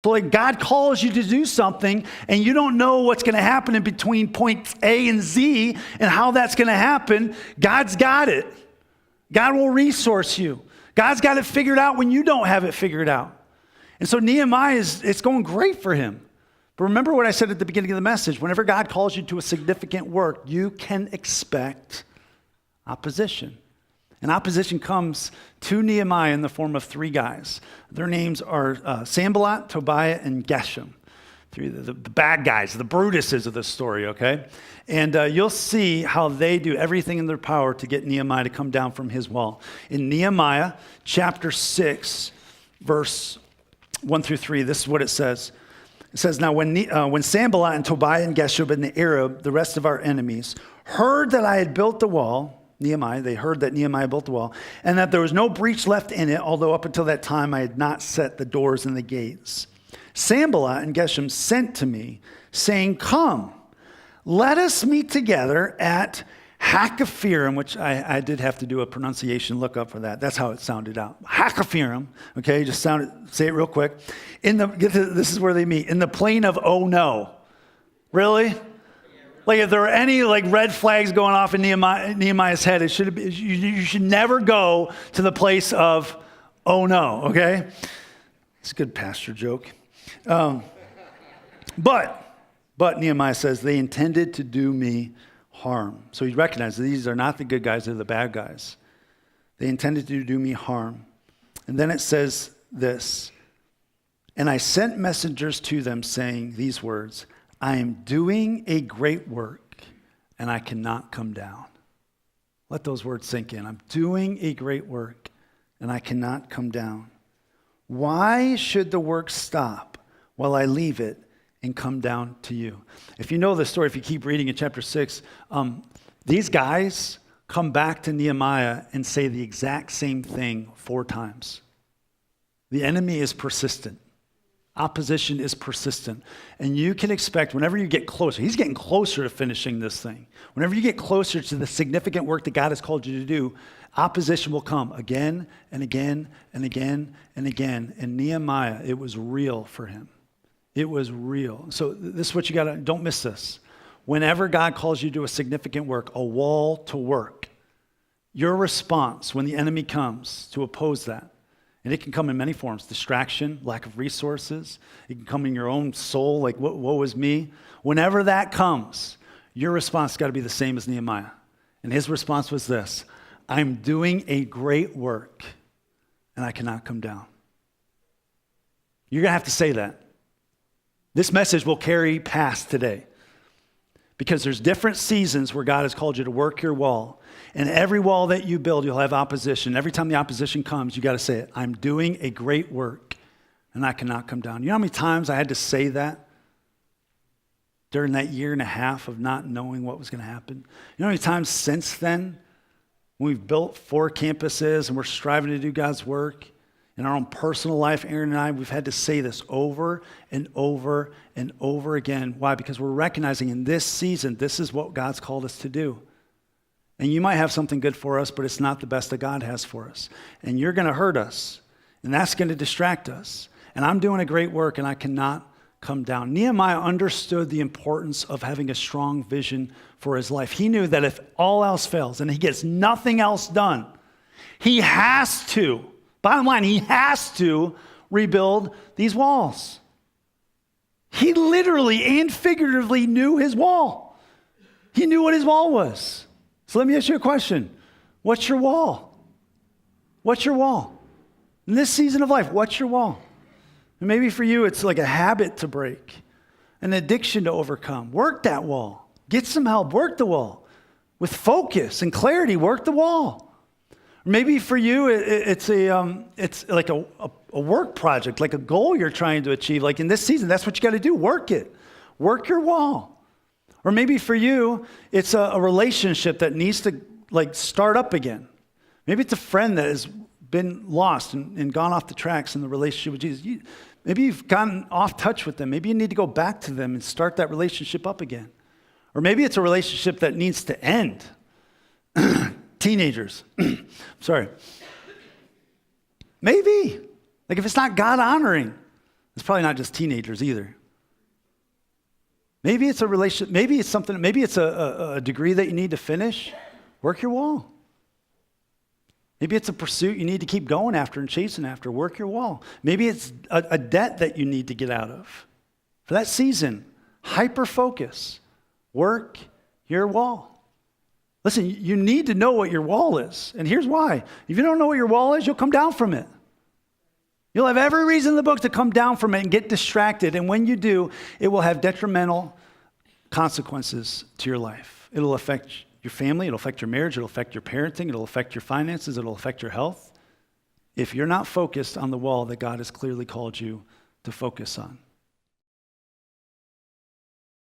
So like God calls you to do something and you don't know what's going to happen in between points A and Z and how that's going to happen. God's got it. God will resource you. God's got it figured out when you don't have it figured out. And so Nehemiah, it's going great for him. But remember what I said at the beginning of the message. Whenever God calls you to a significant work, you can expect opposition. And opposition comes to Nehemiah in the form of three guys. Their names are Sanballat, Tobiah, and Geshem. The bad guys, the Brutuses of this story, okay? And you'll see how they do everything in their power to get Nehemiah to come down from his wall. In Nehemiah chapter 6, verse 1 through 3, this is what it says. It says, now when Sanballat and Tobiah and Geshem and the Arab, the rest of our enemies, heard that I had built the wall, they heard that Nehemiah built the wall, and that there was no breach left in it, although up until that time I had not set the doors and the gates. Sanballat and Geshem sent to me, saying, come, let us meet together at Hakkephirim, which I did have to do a pronunciation lookup for that. That's how it sounded out. Hakkephirim, okay, say it real quick. This is where they meet, in the plain of oh no. Really? Like if there were any like red flags going off in Nehemiah's head, you should never go to the place of oh no, okay? It's a good pastor joke. But Nehemiah says they intended to do me harm. So he recognizes these are not the good guys, they're the bad guys. They intended to do me harm. And then it says this, and I sent messengers to them saying these words, I am doing a great work and I cannot come down. Let those words sink in. I'm doing a great work and I cannot come down. Why should the work stop while I leave it and come down to you? If you know the story, if you keep reading in chapter 6, these guys come back to Nehemiah and say the exact same thing 4 times. The enemy is persistent. Opposition is persistent. And you can expect whenever you get closer, he's getting closer to finishing this thing. Whenever you get closer to the significant work that God has called you to do, opposition will come again and again and again and again. And Nehemiah, it was real for him. It was real. So this is what you got to, don't miss this. Whenever God calls you to a significant work, a wall to work, your response when the enemy comes to oppose that, and it can come in many forms, distraction, lack of resources. It can come in your own soul, like, woe is me. Whenever that comes, your response has got to be the same as Nehemiah. And his response was this, I'm doing a great work, and I cannot come down. You're going to have to say that. This message will carry past today. Because there's different seasons where God has called you to work your wall. And every wall that you build, you'll have opposition. Every time the opposition comes, you got to say it. I'm doing a great work, and I cannot come down. You know how many times I had to say that during that year and a half of not knowing what was going to happen? You know how many times since then, when we've built 4 campuses and we're striving to do God's work, in our own personal life, Aaron and I, we've had to say this over and over and over again. Why? Because we're recognizing in this season, this is what God's called us to do. And you might have something good for us, but it's not the best that God has for us. And you're going to hurt us, and that's going to distract us. And I'm doing a great work, and I cannot come down. Nehemiah understood the importance of having a strong vision for his life. He knew that if all else fails and he gets nothing else done, he has to. Bottom line, he has to rebuild these walls. He literally and figuratively knew his wall. He knew what his wall was. So let me ask you a question. What's your wall? What's your wall? In this season of life, what's your wall? And maybe for you, it's like a habit to break, an addiction to overcome. Work that wall. Get some help. Work the wall. With focus and clarity, work the wall. Maybe for you, it's like a work project, like a goal you're trying to achieve. Like in this season, that's what you got to do. Work it. Work your wall. Or maybe for you, it's a relationship that needs to like start up again. Maybe it's a friend that has been lost and gone off the tracks in the relationship with Jesus. Maybe you've gotten off touch with them. Maybe you need to go back to them and start that relationship up again. Or maybe it's a relationship that needs to end. Teenagers. Sorry. Maybe. Like if it's not God honoring, It's probably not just teenagers either. Maybe it's a relationship, maybe it's something, maybe it's a degree that you need to finish. Work your wall. Maybe it's a pursuit you need to keep going after and chasing after. Work your wall. Maybe it's a debt that you need to get out of. For that season, hyper-focus. Work your wall. Listen, you need to know what your wall is. And here's why. If you don't know what your wall is, you'll come down from it. You'll have every reason in the book to come down from it and get distracted. And when you do, it will have detrimental consequences to your life. It'll affect your family. It'll affect your marriage. It'll affect your parenting. It'll affect your finances. It'll affect your health. If you're not focused on the wall that God has clearly called you to focus on.